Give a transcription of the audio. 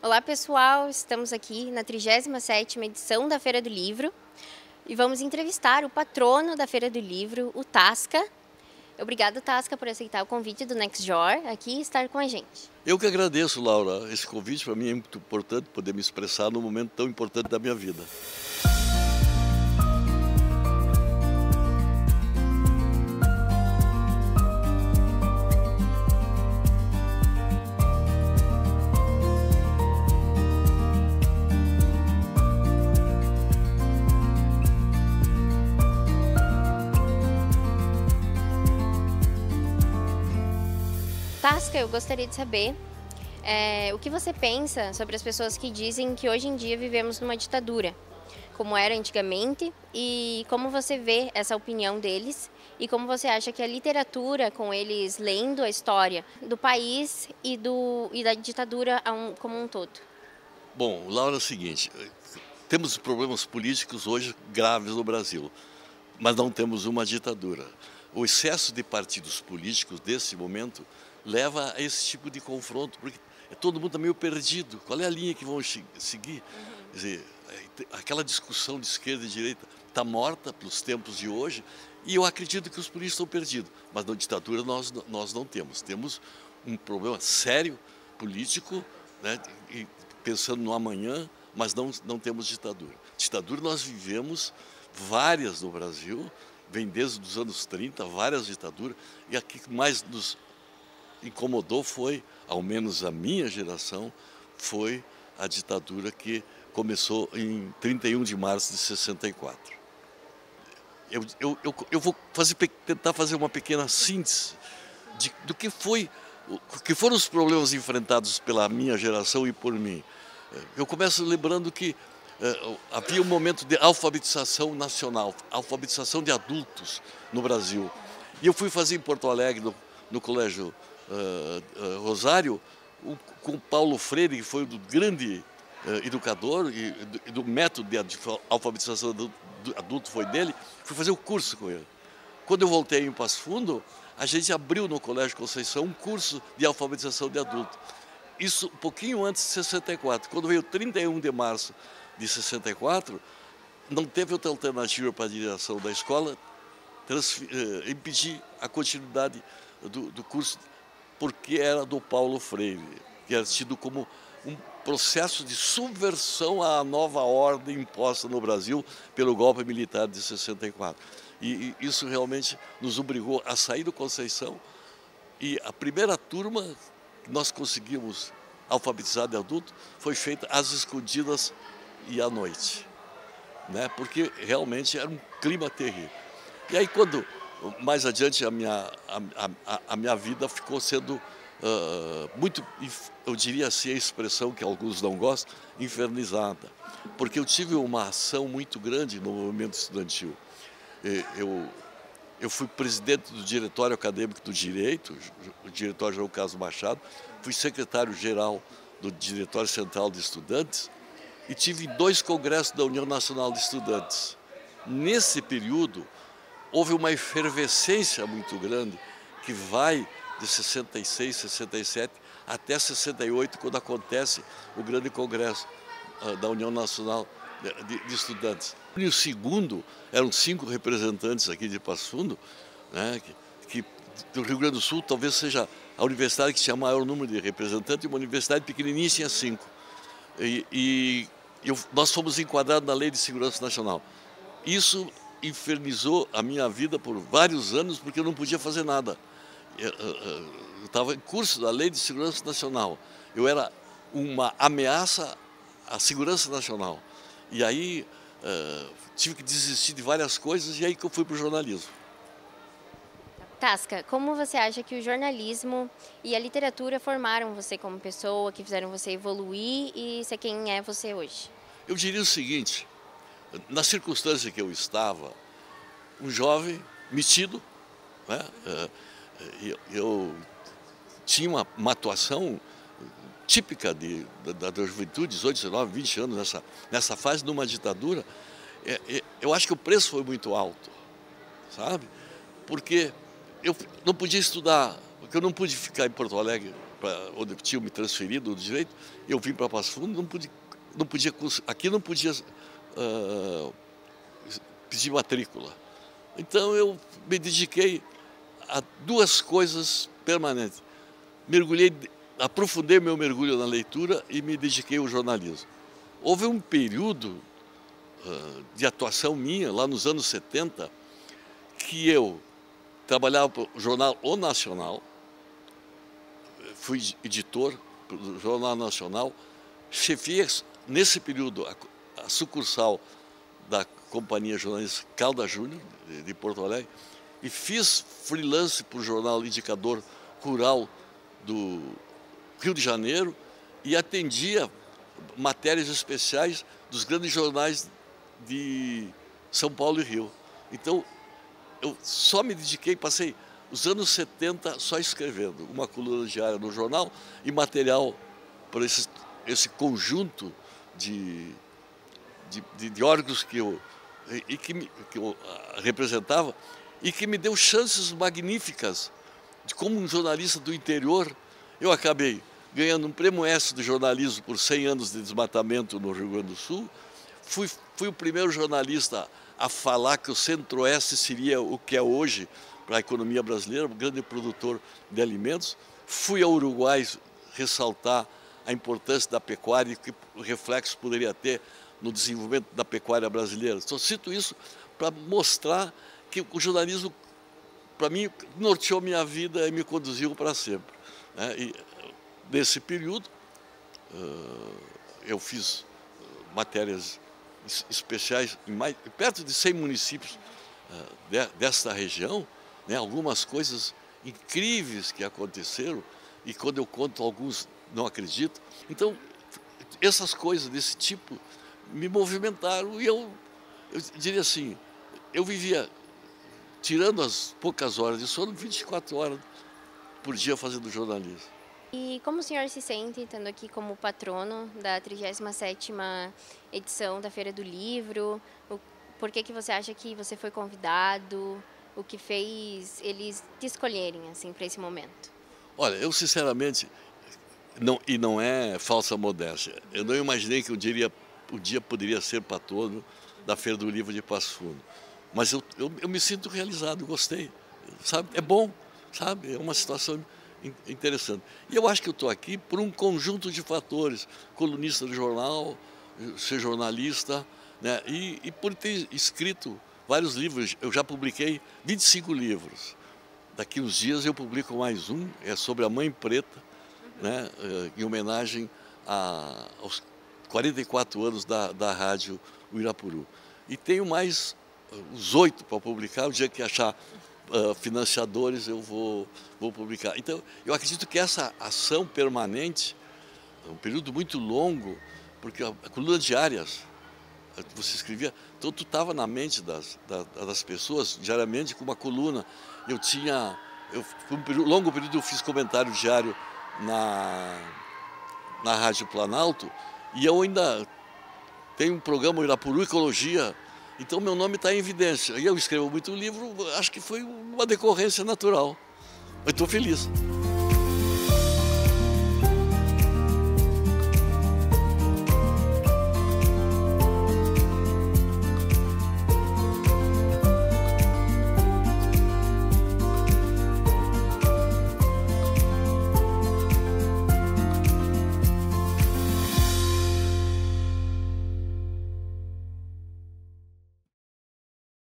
Olá pessoal, estamos aqui na 37ª edição da Feira do Livro e vamos entrevistar o patrono da Feira do Livro, o Tasca. Obrigada, Tasca, por aceitar o convite do NextJor aqui e estar com a gente. Eu que agradeço, Laura. Esse convite para mim é muito importante poder me expressar num momento tão importante da minha vida. Tasca, eu gostaria de saber o que você pensa sobre as pessoas que dizem que hoje em dia vivemos numa ditadura, como era antigamente, e como você vê essa opinião deles e como você acha que a literatura, com eles lendo a história do país e da ditadura como um todo. Bom, Laura, é o seguinte, temos problemas políticos hoje graves no Brasil, mas não temos uma ditadura. O excesso de partidos políticos desse momento leva a esse tipo de confronto, porque todo mundo está meio perdido. Qual é a linha que vão seguir? Quer dizer, aquela discussão de esquerda e direita está morta pelos tempos de hoje, e eu acredito que os políticos estão perdidos. Mas na ditadura nós não temos. Temos um problema sério político, né, e pensando no amanhã, mas não temos ditadura. Ditadura nós vivemos várias no Brasil, vem desde os anos 30, várias ditaduras, e a que mais nos incomodou foi, ao menos a minha geração, foi a ditadura que começou em 31 de março de 64. Eu vou tentar fazer uma pequena síntese do que foram os problemas enfrentados pela minha geração e por mim. Eu começo lembrando que havia um momento de alfabetização nacional, alfabetização de adultos no Brasil. E eu fui fazer em Porto Alegre, no Colégio Rosário, com Paulo Freire, que foi um grande educador, e do método de alfabetização do adulto foi dele, fui fazer o curso com ele. Quando eu voltei em Passo Fundo, a gente abriu no Colégio Conceição um curso de alfabetização de adulto. Isso um pouquinho antes de 64. Quando veio 31 de março de 64, não teve outra alternativa para a direção da escola impedir a continuidade do curso, porque era do Paulo Freire, que era tido como um processo de subversão à nova ordem imposta no Brasil pelo golpe militar de 64. E isso realmente nos obrigou a sair do Conceição, e a primeira turma que nós conseguimos alfabetizar de adulto foi feita às escondidas e à noite, né? Porque realmente era um clima terrível. E aí, quando mais adiante a minha vida ficou sendo muito, eu diria assim a expressão que alguns não gostam, infernizada, porque eu tive uma ação muito grande no movimento estudantil. Eu fui presidente do Diretório Acadêmico do Direito, o Diretório João Carlos Machado, fui secretário-geral do Diretório Central de Estudantes e tive 2 congressos da União Nacional de Estudantes. Nesse período, houve uma efervescência muito grande que vai de 66, 67 até 68, quando acontece o grande congresso da União Nacional de Estudantes. E o segundo, eram 5 representantes aqui de Passo Fundo, né, que do Rio Grande do Sul talvez seja a universidade que tinha maior número de representantes, e uma universidade pequenininha tinha 5. Nós fomos enquadrados na Lei de Segurança Nacional. Isso infernizou a minha vida por vários anos, porque eu não podia fazer nada. Eu estava em curso da Lei de Segurança Nacional. Eu era uma ameaça à segurança nacional. E aí tive que desistir de várias coisas, e aí que eu fui para o jornalismo. Tasca, como você acha que o jornalismo e a literatura formaram você como pessoa, que fizeram você evoluir e ser quem é você hoje? Eu diria o seguinte: na circunstância que eu estava, um jovem metido, né? Eu tinha uma atuação típica da juventude, 18, 19, 20 anos, nessa fase de uma ditadura. Eu acho que o preço foi muito alto, sabe? Porque eu não podia estudar, porque eu não pude ficar em Porto Alegre onde tinham me transferido do direito, eu vim para Passo Fundo, aqui não podia pedir matrícula. Então eu me dediquei a duas coisas permanentes. Aprofundei meu mergulho na leitura e me dediquei ao jornalismo. Houve um período de atuação minha, lá nos anos 70, que eu trabalhava para o jornal O Nacional, fui editor do Jornal Nacional, chefiei nesse período a sucursal da Companhia Jornalista Caldas Júnior, de Porto Alegre, e fiz freelance para o jornal Indicador Rural do Rio de Janeiro e atendia matérias especiais dos grandes jornais de São Paulo e Rio. Então, eu só me dediquei, passei os anos 70 só escrevendo uma coluna diária no jornal e material para esse conjunto de órgãos que eu representava e que me deu chances magníficas de, como um jornalista do interior, eu acabei ganhando um prêmio S de jornalismo por 100 anos de desmatamento no Rio Grande do Sul. Fui o primeiro jornalista a falar que o Centro-Oeste seria o que é hoje para a economia brasileira, um grande produtor de alimentos. Fui ao Uruguai ressaltar a importância da pecuária e que reflexo poderia ter no desenvolvimento da pecuária brasileira. Só cito isso para mostrar que o jornalismo, para mim, norteou minha vida e me conduziu para sempre. E nesse período, eu fiz matérias especiais em perto de 100 municípios desta região, algumas coisas incríveis que aconteceram, e quando eu conto alguns não acredito. Então, essas coisas desse tipo me movimentaram e eu diria assim, eu vivia, tirando as poucas horas de sono, 24 horas por dia fazendo jornalismo. E como o senhor se sente estando aqui como patrono da 37ª edição da Feira do Livro? Por que você acha que você foi convidado? O que fez eles te escolherem assim, para esse momento? Olha, eu sinceramente, não é falsa modéstia, eu não imaginei que o dia poderia ser patrono da Feira do Livro de Passo Fundo. Mas eu me sinto realizado, gostei, sabe? É bom, sabe? É uma situação interessante. E eu acho que eu estou aqui por um conjunto de fatores, colunista do jornal, ser jornalista, e por ter escrito vários livros. Eu já publiquei 25 livros. Daqui uns dias eu publico mais um, é sobre a Mãe Preta, em homenagem aos 44 anos da rádio Uirapuru. E tenho mais os 8 para publicar, o dia que achar financiadores eu vou publicar. Então, eu acredito que essa ação permanente, um período muito longo, porque a coluna diárias, você escrevia, então tu estava na mente das pessoas diariamente com uma coluna. Por um longo período eu fiz comentário diário na Rádio Planalto, e eu ainda tenho um programa Uirapuru Ecologia. Então, meu nome está em evidência. E eu escrevo muito livro, acho que foi uma decorrência natural. Eu estou feliz.